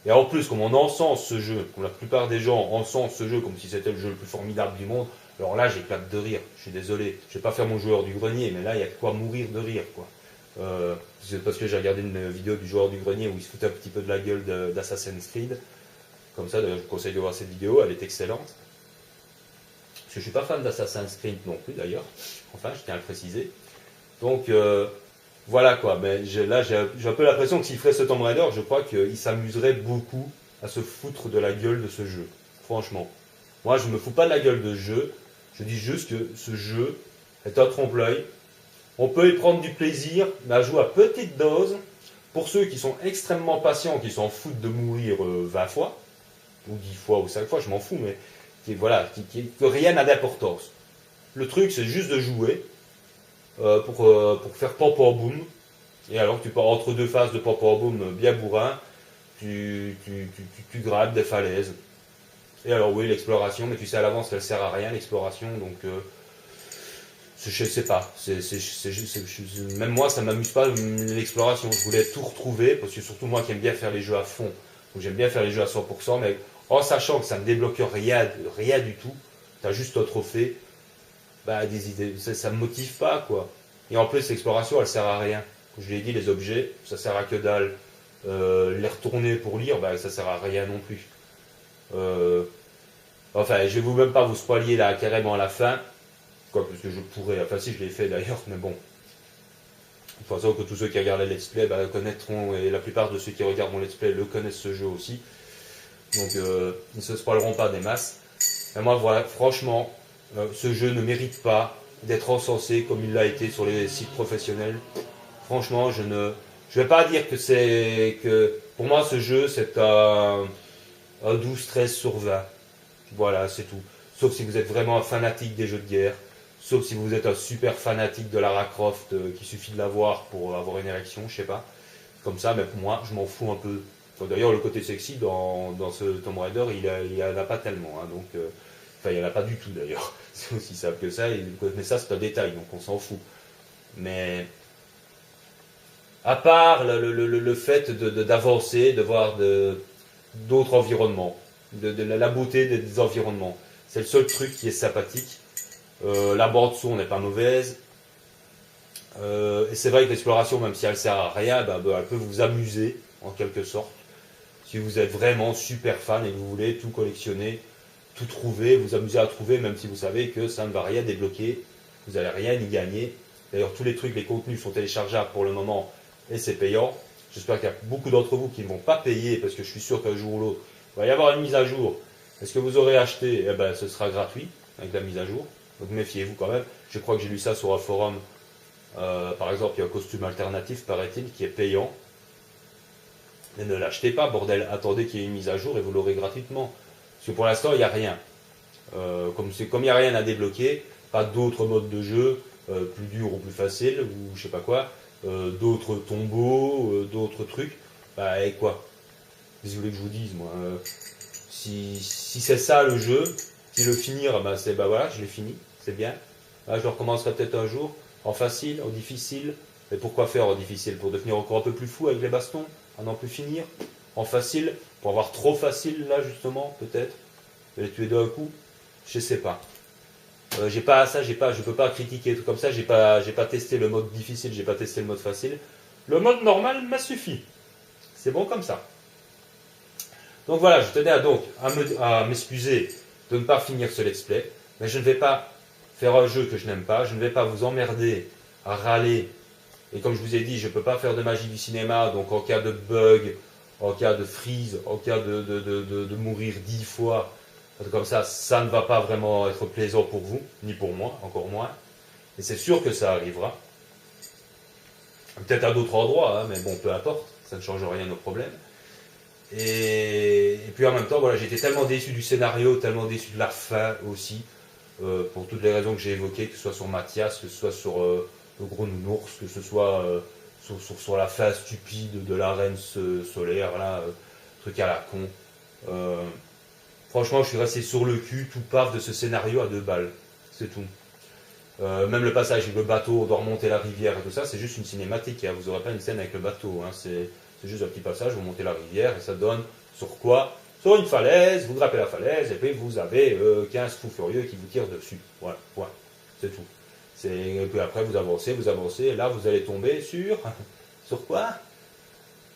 Et en plus, comme on encense ce jeu, comme la plupart des gens encensent ce jeu comme si c'était le jeu le plus formidable du monde, alors là, j'éclate de rire. Je suis désolé. Je vais pas faire mon joueur du grenier, mais là, il y a de quoi mourir de rire, quoi. C'est parce que j'ai regardé une vidéo du joueur du grenier où il se foutait un petit peu de la gueule d'Assassin's Creed. Comme ça, d'ailleurs, je vous conseille de voir cette vidéo, elle est excellente. Parce que je suis pas fan d'Assassin's Creed non plus, d'ailleurs. Enfin, je tiens à le préciser. Donc, voilà quoi. Mais là, j'ai un peu l'impression que s'il ferait ce Tomb Raider, je crois qu'il s'amuserait beaucoup à se foutre de la gueule de ce jeu. Franchement. Moi, je me fous pas de la gueule de ce jeu. Je dis juste que ce jeu est un trompe-l'œil. On peut y prendre du plaisir, mais à jouer à petite dose. Pour ceux qui sont extrêmement patients, qui s'en foutent de mourir 20 fois, ou 10 fois, ou 5 fois, je m'en fous, mais que rien n'a d'importance. Le truc, c'est juste de jouer pour faire pam pam boum. Et alors, tu pars entre 2 phases de pam pam boum bien bourrin, tu grattes des falaises. Et alors, oui, l'exploration, mais tu sais à l'avance qu'elle sert à rien, l'exploration, donc je sais pas. Même moi, ça m'amuse pas l'exploration. Je voulais tout retrouver, parce que surtout moi qui aime bien faire les jeux à fond, donc j'aime bien faire les jeux à 100%, mais en sachant que ça ne débloque rien du tout, tu as juste un trophée, bah, des idées, ça me motive pas, quoi. Et en plus, l'exploration, elle sert à rien. Comme je l'ai dit, les objets, ça sert à que dalle. Les retourner pour lire, bah, ça sert à rien non plus. Enfin, je vais même pas vous spoiler là carrément à la fin, quoi, parce que je pourrais, enfin si je l'ai fait d'ailleurs, mais bon. toute façon que tous ceux qui regardent les let's play connaîtront, et la plupart de ceux qui regardent mon let's play le connaissent ce jeu aussi. Donc ils ne se spoileront pas des masses. Et moi voilà, franchement, ce jeu ne mérite pas d'être encensé comme il l'a été sur les sites professionnels. Franchement, je vais pas dire que pour moi ce jeu c'est un 12-13 sur 20. Voilà, c'est tout. Sauf si vous êtes vraiment un fanatique des jeux de guerre. Sauf si vous êtes un super fanatique de Lara Croft, qu'il suffit de l'avoir pour avoir une érection, je sais pas. Comme ça, mais pour moi, je m'en fous un peu. Enfin, d'ailleurs, le côté sexy dans ce Tomb Raider, il n'y en a pas tellement. Hein, donc, enfin, il n'y en a pas du tout d'ailleurs. C'est aussi simple que ça. Mais ça, c'est un détail, donc on s'en fout. Mais à part le fait d'avancer, de voir d'autres environnements, de la beauté des environnements, c'est le seul truc qui est sympathique. La bande son n'est pas mauvaise. Et c'est vrai que l'exploration, même si elle sert à rien, elle peut vous amuser en quelque sorte. Si vous êtes vraiment super fan et que vous voulez tout collectionner, tout trouver, vous amuser à trouver, même si vous savez que ça ne va rien débloquer, vous n'allez rien y gagner. D'ailleurs, tous les trucs, les contenus sont téléchargeables pour le moment et c'est payant. J'espère qu'il y a beaucoup d'entre vous qui ne vont pas payer parce que je suis sûr qu'un jour ou l'autre, il va y avoir une mise à jour. Est-ce que vous aurez acheté? Eh ben, ce sera gratuit avec la mise à jour. Donc méfiez-vous quand même. Je crois que j'ai lu ça sur un forum. Par exemple, il y a un costume alternatif, paraît-il, qui est payant. Mais ne l'achetez pas, bordel. Attendez qu'il y ait une mise à jour et vous l'aurez gratuitement. Parce que pour l'instant, il n'y a rien. Comme il n'y a rien à débloquer, pas d'autres modes de jeu plus durs ou plus faciles, ou je sais pas quoi, d'autres tombeaux, d'autres trucs. Bah, et quoi? Qu'est-ce que vous voulez que je vous dise, moi si c'est ça le jeu, si le finir, bah voilà, je l'ai fini, c'est bien. Là, je le recommencerai peut-être un jour, en facile, en difficile. Mais pourquoi faire en difficile? Pour devenir encore un peu plus fou avec les bastons, à n'en plus finir. En facile, pour avoir trop facile, là, justement, peut-être. Les tuer d'un coup, je sais pas. Je peux pas critiquer tout comme ça, j'ai pas testé le mode difficile, j'ai pas testé le mode facile. Le mode normal m'a suffi. C'est bon comme ça. Donc voilà, je tenais à m'excuser de ne pas finir ce let's play, mais je ne vais pas faire un jeu que je n'aime pas, je ne vais pas vous emmerder à râler, et comme je vous ai dit, je ne peux pas faire de magie du cinéma, donc en cas de bug, en cas de freeze, en cas de mourir 10 fois, comme ça ne va pas vraiment être plaisant pour vous, ni pour moi, encore moins, et c'est sûr que ça arrivera, peut-être à d'autres endroits, hein, mais bon, peu importe, ça ne change rien au problème. Et puis en même temps, voilà, j'étais tellement déçu du scénario, tellement déçu de la fin aussi, pour toutes les raisons que j'ai évoquées, que ce soit sur Mathias, que ce soit sur le gros nounours, que ce soit sur la fin stupide de la reine solaire, là, truc à la con. Franchement, je suis resté sur le cul, tout paf de ce scénario à 2 balles. C'est tout. Même le passage avec le bateau, on doit remonter la rivière et tout ça, c'est juste une cinématique. Hein. Vous n'aurez pas une scène avec le bateau. Hein. C'est juste un petit passage, vous montez la rivière et ça donne sur quoi? Sur une falaise, vous grimpez la falaise et puis vous avez 15 fous furieux qui vous tirent dessus. Voilà, point. C'est tout. Et puis après vous avancez, et là vous allez tomber sur... sur quoi?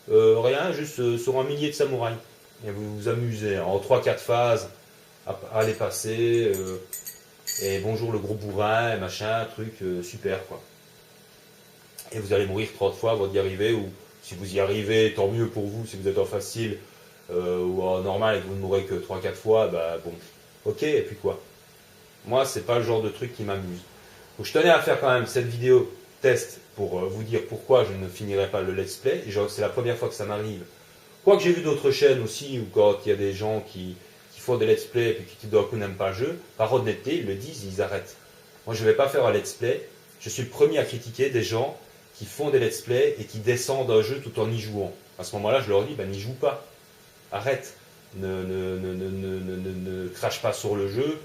Rien, juste sur un millier de samouraïs. Et vous vous amusez en 3-4 phases à les passer. Et bonjour le gros bourrin, machin, truc super quoi. Et vous allez mourir 30 fois avant d'y arriver, ou si vous y arrivez, tant mieux pour vous, si vous êtes en facile ou en normal et que vous ne mourrez que 3-4 fois, bah bon, ok, et puis quoi? Moi, c'est pas le genre de truc qui m'amuse. Donc je tenais à faire quand même cette vidéo test pour vous dire pourquoi je ne finirai pas le let's play. C'est la première fois que ça m'arrive. Quoique j'ai vu d'autres chaînes aussi, où quand il y a des gens qui font des let's play et puis qui d'un coup n'aiment pas le jeu, par honnêteté, ils le disent, ils arrêtent. Moi, je ne vais pas faire un let's play. Je suis le premier à critiquer des gens qui font des let's play et qui descendent un jeu tout en y jouant. À ce moment-là, je leur dis, n'y joue pas. Arrête. Ne crache pas sur le jeu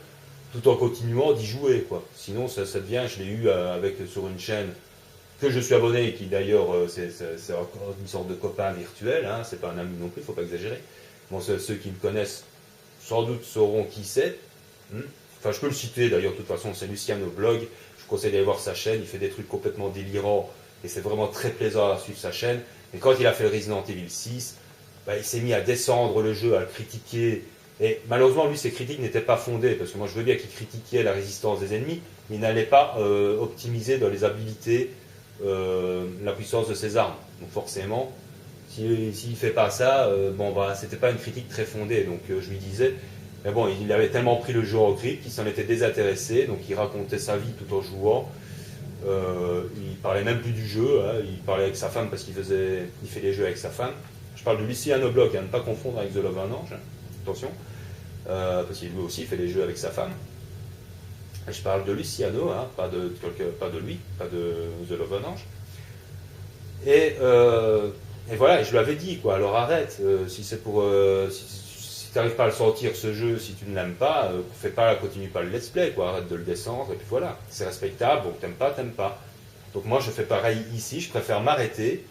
tout en continuant d'y jouer, quoi. Sinon, ça devient, je l'ai eu sur une chaîne que je suis abonné et qui d'ailleurs, c'est encore une sorte de copain virtuel, hein, c'est pas un ami non plus, il ne faut pas exagérer. Bon, ceux qui me connaissent sans doute sauront qui c'est. Enfin, je peux le citer d'ailleurs, de toute façon, c'est Lucien au blog. Je vous conseille d'aller voir sa chaîne, il fait des trucs complètement délirants et c'est vraiment très plaisant à suivre sa chaîne. Et quand il a fait le Resident Evil 6, il s'est mis à descendre le jeu, à le critiquer. Et malheureusement, lui, ses critiques n'étaient pas fondées, parce que moi, je veux bien qu'il critiquait la résistance des ennemis, mais il n'allait pas optimiser dans les habilités la puissance de ses armes. Donc forcément, s'il ne fait pas ça, bon, bah, c'était pas une critique très fondée. Donc je lui disais, mais bon, il avait tellement pris le jeu en grippe qu'il s'en était désintéressé, donc il racontait sa vie tout en jouant. Il parlait même plus du jeu, hein, il parlait avec sa femme parce il fait des jeux avec sa femme. Je parle de Luciano Bloch, à ne pas confondre avec The Love un Ange, attention, parce qu'il lui aussi fait des jeux avec sa femme. Et je parle de Luciano, hein, pas de lui, pas de The Love an Ange. Et voilà, je lui avais dit, quoi, alors arrête, si c'est pour. Si tu n'arrives pas à le sortir ce jeu, si tu ne l'aimes pas, continue pas le let's play, quoi, arrête de le descendre, et puis voilà, c'est respectable, donc t'aimes pas, t'aimes pas. Donc moi je fais pareil ici, je préfère m'arrêter,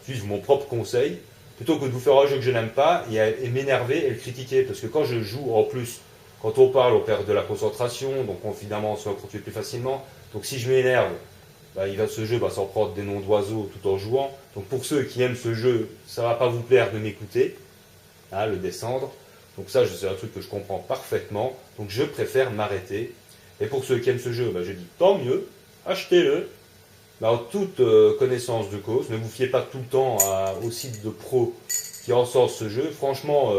suivre mon propre conseil, plutôt que de vous faire un jeu que je n'aime pas et m'énerver et le critiquer, parce que quand je joue en plus, quand on parle, on perd de la concentration, donc évidemment on se retrouve plus facilement, donc si je m'énerve, bah, ce jeu va s'en prendre des noms d'oiseaux tout en jouant, donc pour ceux qui aiment ce jeu, ça va pas vous plaire de m'écouter, hein, le descendre. Donc ça, c'est un truc que je comprends parfaitement. Donc je préfère m'arrêter. Et pour ceux qui aiment ce jeu, bah, je dis tant mieux, achetez-le. Bah, en toute connaissance de cause. Ne vous fiez pas tout le temps aux sites de pros qui encensent ce jeu. Franchement,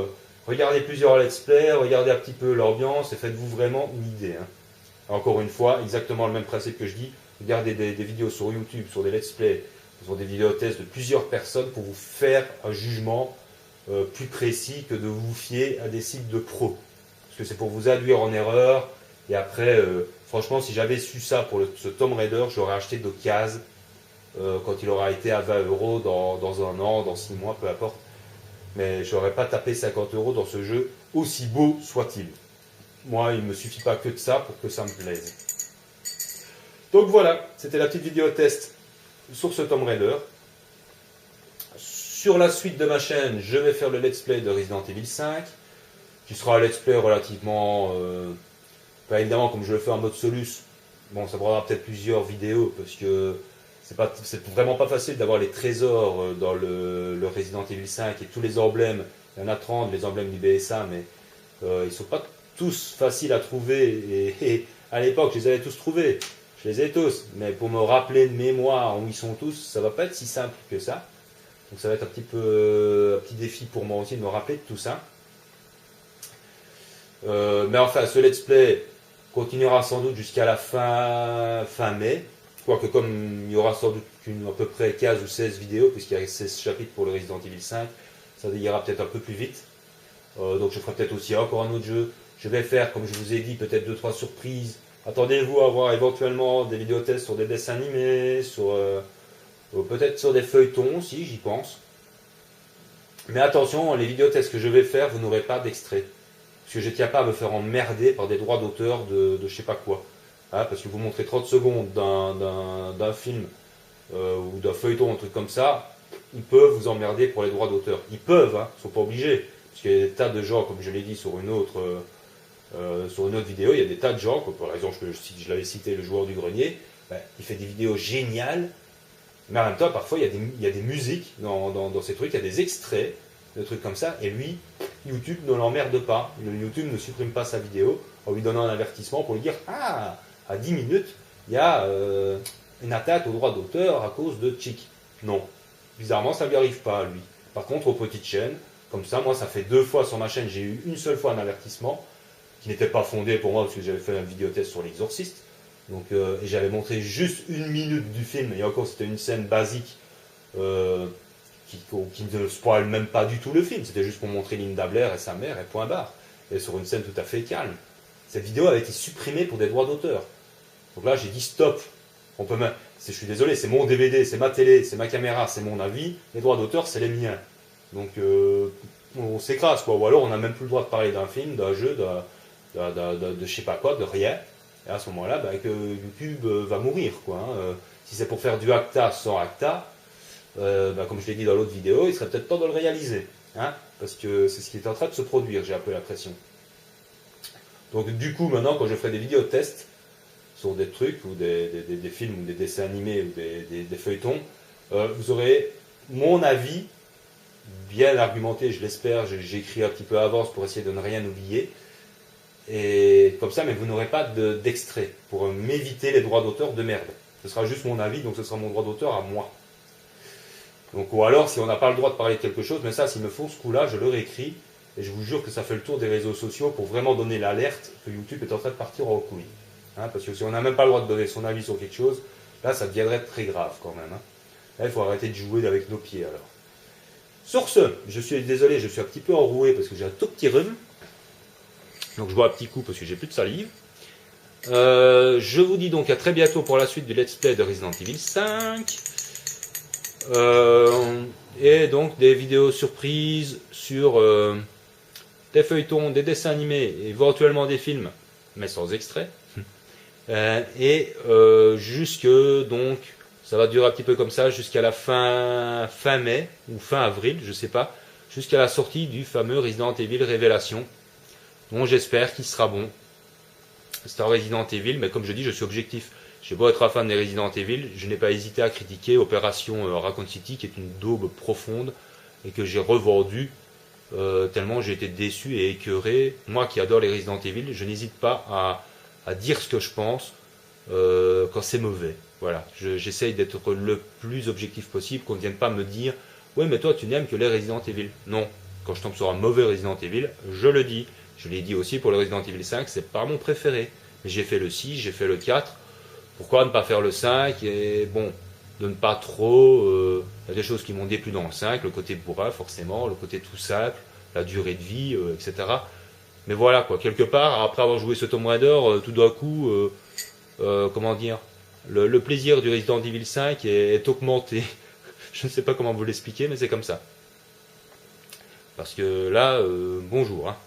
regardez plusieurs let's play, regardez un petit peu l'ambiance et faites-vous vraiment une idée. Hein. Encore une fois, exactement le même principe que je dis. Regardez des vidéos sur YouTube, sur des let's play, sur des vidéos tests de plusieurs personnes pour vous faire un jugement plus précis que de vous fier à des sites de pros. Parce que c'est pour vous induire en erreur. Et après, franchement, si j'avais su ça pour ce Tomb Raider, j'aurais acheté d'occasion quand il aura été à 20 € dans un an, dans 6 mois, peu importe. Mais je n'aurais pas tapé 50 € dans ce jeu, aussi beau soit-il. Moi, il ne me suffit pas que de ça pour que ça me plaise. Donc voilà, c'était la petite vidéo test sur ce Tomb Raider. Sur la suite de ma chaîne, je vais faire le let's play de Resident Evil 5, qui sera un let's play relativement, pas évidemment comme je le fais en mode Solus. Bon, ça prendra peut-être plusieurs vidéos parce que c'est vraiment pas facile d'avoir les trésors dans le Resident Evil 5 et tous les emblèmes. Il y en a 30, les emblèmes du BSA, mais ils sont pas tous faciles à trouver. Et à l'époque, je les avais tous trouvés. Je les ai tous, mais pour me rappeler de mémoire où ils sont tous, ça va pas être si simple que ça. Donc ça va être un petit défi pour moi aussi de me rappeler de tout ça. Mais enfin, ce let's play continuera sans doute jusqu'à la fin mai. Quoique comme il y aura sans doute à peu près 15 ou 16 vidéos, puisqu'il y a 16 chapitres pour le Resident Evil 5, ça ira peut-être un peu plus vite. Donc je ferai peut-être aussi encore un autre jeu. Je vais faire, comme je vous ai dit, peut-être 2-3 surprises. Attendez-vous à avoir éventuellement des vidéos tests sur des dessins animés, peut-être sur des feuilletons aussi, j'y pense. Mais attention, les vidéotests que je vais faire, vous n'aurez pas d'extrait. Parce que je ne tiens pas à me faire emmerder par des droits d'auteur de je sais pas quoi. Hein, parce que vous montrez 30 secondes d'un film ou d'un feuilleton, un truc comme ça, ils peuvent vous emmerder pour les droits d'auteur. Ils peuvent, hein, ils ne sont pas obligés. Parce qu'il y a des tas de gens, comme je l'ai dit sur une autre vidéo, il y a des tas de gens, comme par exemple, je l'avais cité, le joueur du grenier, il fait des vidéos géniales. Mais en même temps, parfois, il y a des musiques dans ces trucs, il y a des extraits, de trucs comme ça, et lui, YouTube ne l'emmerde pas. YouTube ne supprime pas sa vidéo en lui donnant un avertissement pour lui dire « Ah, à 10 minutes, il y a une attaque au droit d'auteur à cause de Chick. » Non. Bizarrement, ça ne lui arrive pas à lui. Par contre, aux petites chaînes, comme ça, moi, ça fait 2 fois sur ma chaîne, j'ai eu une seule fois un avertissement, qui n'était pas fondé pour moi, parce que j'avais fait un vidéo test sur l'Exorciste. Donc, et j'avais montré juste 1 minute du film, et encore c'était une scène basique qui ne spoil même pas du tout le film, c'était juste pour montrer Linda Blair et sa mère, et point barre. Et sur une scène tout à fait calme. Cette vidéo avait été supprimée pour des droits d'auteur. Donc là j'ai dit stop. Je suis désolé, c'est mon DVD, c'est ma télé, c'est ma caméra, c'est mon avis, les droits d'auteur c'est les miens. Donc on s'écrase quoi, ou alors on n'a même plus le droit de parler d'un film, d'un jeu, de je sais pas quoi, de rien. Et à ce moment-là, que YouTube va mourir, quoi. Hein. Si c'est pour faire du acta sans acta, comme je l'ai dit dans l'autre vidéo, il serait peut-être temps de le réaliser. Hein, parce que c'est ce qui est en train de se produire, j'ai un peu l'impression. Donc du coup, maintenant, quand je ferai des vidéos tests sur des trucs, ou des films, ou des dessins animés, ou des feuilletons, vous aurez mon avis, bien argumenté, je l'espère, j'ai écrit un petit peu à avance pour essayer de ne rien oublier. Et comme ça, mais vous n'aurez pas d'extrait pour m'éviter les droits d'auteur de merde. Ce sera juste mon avis, donc ce sera mon droit d'auteur à moi. Donc, ou alors, si on n'a pas le droit de parler de quelque chose, mais ça, s'il me faut ce coup-là, je le réécris. Et je vous jure que ça fait le tour des réseaux sociaux pour vraiment donner l'alerte que YouTube est en train de partir en couille. Hein, parce que si on n'a même pas le droit de donner son avis sur quelque chose, là, ça deviendrait très grave quand même. Hein. Là, il faut arrêter de jouer avec nos pieds alors. Sur ce, je suis désolé, je suis un petit peu enroué parce que j'ai un tout petit rhume. Donc je bois un petit coup parce que j'ai plus de salive. Je vous dis donc à très bientôt pour la suite du Let's Play de Resident Evil 5. Et donc des vidéos surprises sur des feuilletons, des dessins animés, éventuellement des films, mais sans extrait. Jusque donc, ça va durer un petit peu comme ça jusqu'à la fin mai ou fin avril, je sais pas, jusqu'à la sortie du fameux Resident Evil Révélation, dont j'espère qu'il sera bon. C'est un Resident Evil, mais comme je dis, je suis objectif. J'ai beau être un fan des Resident Evil, je n'ai pas hésité à critiquer Opération Raccoon City, qui est une daube profonde et que j'ai revendu tellement j'ai été déçu et écœuré. Moi qui adore les Resident Evil, je n'hésite pas à dire ce que je pense quand c'est mauvais. Voilà, j'essaye d'être le plus objectif possible, qu'on ne vienne pas me dire « Ouais, mais toi tu n'aimes que les Resident Evil ». Non, quand je tombe sur un mauvais Resident Evil, je le dis. Je l'ai dit aussi pour le Resident Evil 5, c'est pas mon préféré. Mais j'ai fait le 6, j'ai fait le 4. Pourquoi ne pas faire le 5 et bon, de ne pas trop... Il y a des choses qui m'ont déplu dans le 5, le côté bourrin forcément, le côté tout simple, la durée de vie, etc. Mais voilà quoi, quelque part, après avoir joué ce Tomb Raider, tout d'un coup, comment dire, le plaisir du Resident Evil 5 est augmenté. Je ne sais pas comment vous l'expliquer, mais c'est comme ça. Parce que là, bonjour. Hein.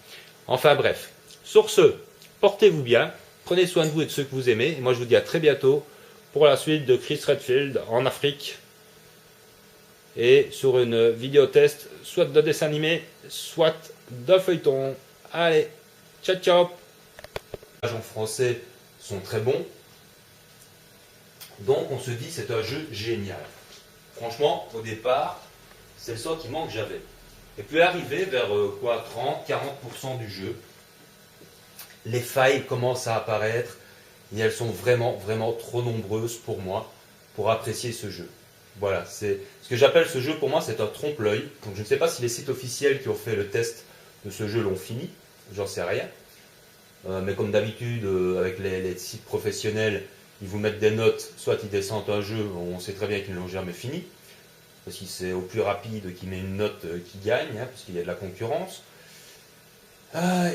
Enfin bref, sur ce, portez-vous bien, prenez soin de vous et de ceux que vous aimez, et moi je vous dis à très bientôt pour la suite de Chris Redfield en Afrique, et sur une vidéo test, soit de dessin animé, soit de feuilleton. Allez, ciao ciao. Les images en français sont très bons, donc on se dit c'est un jeu génial. Franchement, au départ, c'est le sentiment que j'avais. Et puis arrivé vers 30-40% du jeu, les failles commencent à apparaître et elles sont vraiment, vraiment trop nombreuses pour moi pour apprécier ce jeu. Voilà, c'est ce que j'appelle ce jeu pour moi, c'est un trompe-l'œil. Donc je ne sais pas si les sites officiels qui ont fait le test de ce jeu l'ont fini, j'en sais rien. Mais comme d'habitude, avec les sites professionnels, ils vous mettent des notes, soit ils descendent un jeu, on sait très bien qu'ils ne l'ont jamais fini. Parce que c'est au plus rapide qui met une note qui gagne, hein, parce qu'il y a de la concurrence.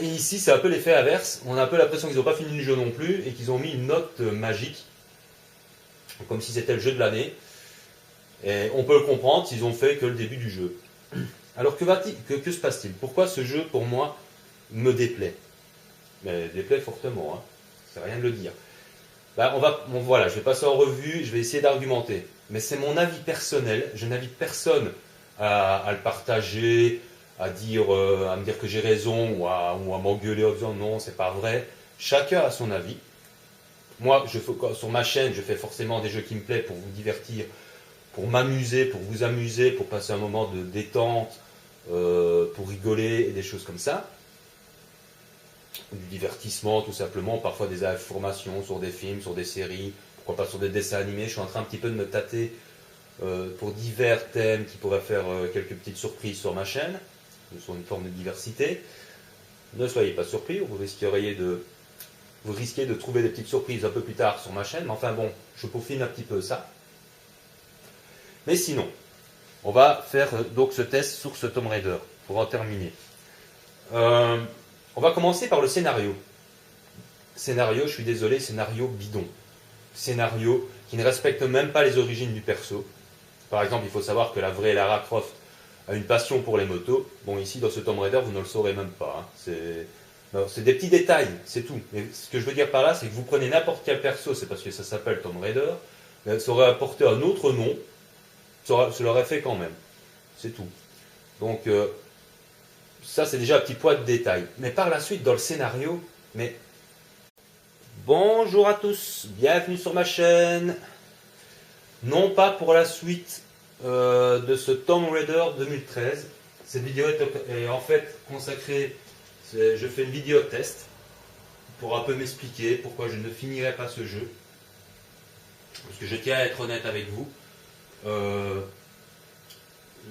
Et ici, c'est un peu l'effet inverse. On a un peu l'impression qu'ils n'ont pas fini le jeu non plus et qu'ils ont mis une note magique, comme si c'était le jeu de l'année. Et on peut le comprendre s'ils ont fait que le début du jeu. Alors que se passe-t-il? Pourquoi ce jeu, pour moi, me déplaît? Mais déplaît fortement, hein. C'est rien de le dire. Ben, voilà, je vais passer en revue, je vais essayer d'argumenter. Mais c'est mon avis personnel, je n'invite personne à le partager, à me dire que j'ai raison ou à m'engueuler en disant non, c'est pas vrai. Chacun a son avis. Moi, sur ma chaîne, je fais forcément des jeux qui me plaisent pour vous divertir, pour m'amuser, pour vous amuser, pour passer un moment de détente, pour rigoler et des choses comme ça. Du divertissement tout simplement, parfois des informations sur des films, sur des séries, pourquoi pas sur des dessins animés. Je suis en train un petit peu de me tâter pour divers thèmes qui pourraient faire quelques petites surprises sur ma chaîne, sur une forme de diversité. Ne soyez pas surpris, vous risquez de trouver des petites surprises un peu plus tard sur ma chaîne, mais enfin bon, je peaufine un petit peu ça. Mais sinon, on va faire donc ce test sur ce Tomb Raider, pour en terminer. On va commencer par le scénario. Scénario, je suis désolé, scénario bidon. Scénario qui ne respecte même pas les origines du perso. Par exemple, il faut savoir que la vraie Lara Croft a une passion pour les motos. Bon, ici, dans ce Tomb Raider, vous ne le saurez même pas. Hein. C'est des petits détails, c'est tout. Mais ce que je veux dire par là, c'est que vous prenez n'importe quel perso, c'est parce que ça s'appelle Tomb Raider, mais ça aurait apporté un autre nom, ça l'aurait fait quand même. C'est tout. Donc, ça, c'est déjà un petit point de détail. Mais par la suite, dans le scénario, bonjour à tous, bienvenue sur ma chaîne. Non pas pour la suite de ce Tomb Raider 2013. Cette vidéo est en fait consacrée, je fais une vidéo test pour un peu m'expliquer pourquoi je ne finirai pas ce jeu. parce que je tiens à être honnête avec vous,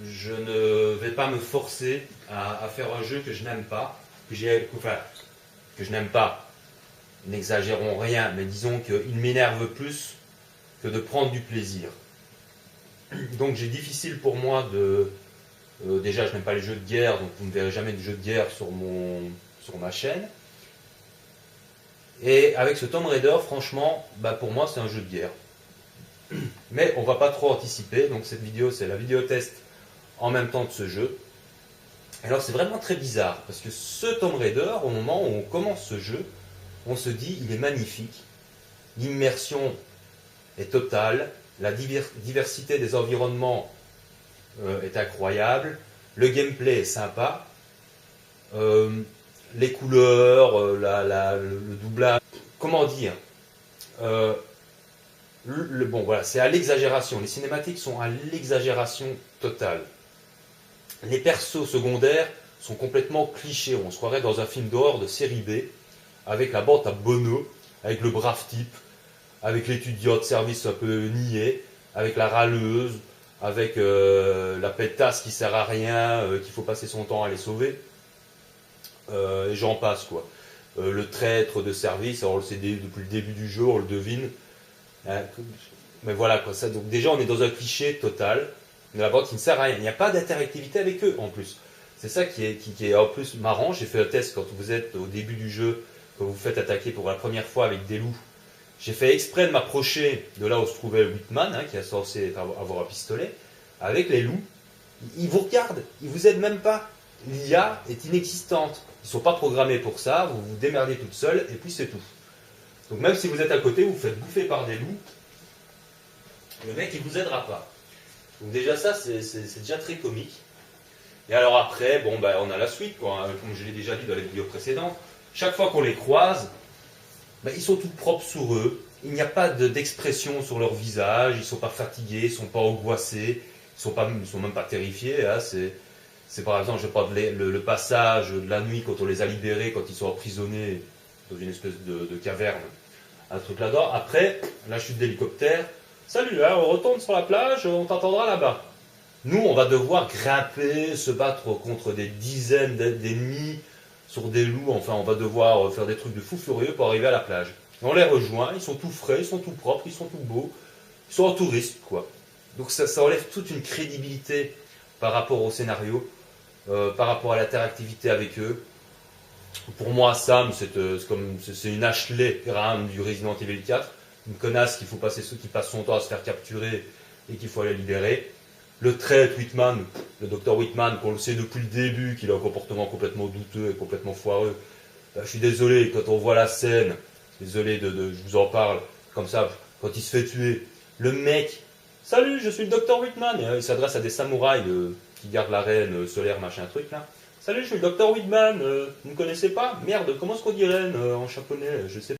je ne vais pas me forcer à faire un jeu que je n'aime pas, que je n'aime pas. N'exagérons rien, mais disons qu'il m'énerve plus que de prendre du plaisir. Donc c'est difficile pour moi de... déjà, je n'aime pas les jeux de guerre, donc vous ne verrez jamais de jeux de guerre sur ma chaîne. Et avec ce Tomb Raider, franchement, pour moi, c'est un jeu de guerre. Mais on ne va pas trop anticiper, donc cette vidéo, c'est la vidéo test en même temps de ce jeu. Alors c'est vraiment très bizarre, parce que ce Tomb Raider, au moment où on commence ce jeu, on se dit, il est magnifique, l'immersion est totale, la diversité des environnements est incroyable, le gameplay est sympa, les couleurs, le doublage, comment dire, bon voilà, c'est à l'exagération, les cinématiques sont à l'exagération totale. Les persos secondaires sont complètement clichés, on se croirait dans un film d'horreur de série B, avec la bande à Bono, avec le brave type, avec l'étudiant de service un peu niais, avec la râleuse, avec la pétasse qui sert à rien, qu'il faut passer son temps à les sauver, et j'en passe quoi. Le traître de service, alors on le sait depuis le début du jeu, on le devine, mais voilà quoi, ça, donc déjà on est dans un cliché total, de la bande qui ne sert à rien, il n'y a pas d'interactivité avec eux en plus. C'est ça qui est en plus marrant, j'ai fait un test quand vous êtes au début du jeu, quand vous vous faites attaquer pour la première fois avec des loups. J'ai fait exprès de m'approcher de là où se trouvait Whitman, qui est censé avoir un pistolet, avec les loups. Ils vous regardent, ils vous aident même pas. L'IA est inexistante. Ils ne sont pas programmés pour ça, vous vous démerdez toute seule, et puis c'est tout. Donc même si vous êtes à côté, vous vous faites bouffer par des loups, le mec il vous aidera pas. Donc déjà ça, c'est déjà très comique. Et alors après, bon, on a la suite, quoi, comme je l'ai déjà dit dans les vidéos précédentes. Chaque fois qu'on les croise, ils sont tout propres sur eux. Il n'y a pas d'expression sur leur visage. Ils ne sont pas fatigués, ils ne sont pas angoissés, ils ne sont même pas terrifiés. Hein. C'est par exemple, je parle le passage de la nuit quand on les a libérés, quand ils sont emprisonnés dans une espèce de caverne. Un truc là-dedans. Après, la chute d'hélicoptère. Salut, hein, on retourne sur la plage, on t'entendra là-bas. Nous, on va devoir grimper, se battre contre des dizaines d'ennemis sur des loups. Enfin, on va devoir faire des trucs de fou furieux pour arriver à la plage. Et on les rejoint, ils sont tout frais, ils sont tout propres, ils sont tout beaux. Ils sont en touriste, quoi. Donc ça enlève toute une crédibilité par rapport au scénario, par rapport à l'interactivité avec eux. Pour moi, Sam, c'est une Ashley Graham du Resident Evil 4. Une connasse qui passe son temps à se faire capturer et qu'il faut aller libérer. Le traître Whitman, le docteur Whitman, qu'on le sait depuis le début, qu'il a un comportement complètement douteux et complètement foireux. Je suis désolé, quand on voit la scène, désolé je vous en parle, comme ça, quand il se fait tuer, le mec, salut, je suis le docteur Whitman, et il s'adresse à des samouraïs qui gardent la reine solaire, machin truc là. Salut, je suis le docteur Whitman, vous ne me connaissez pas? Merde, comment est-ce qu'on dit reine en japonais? Je sais pas.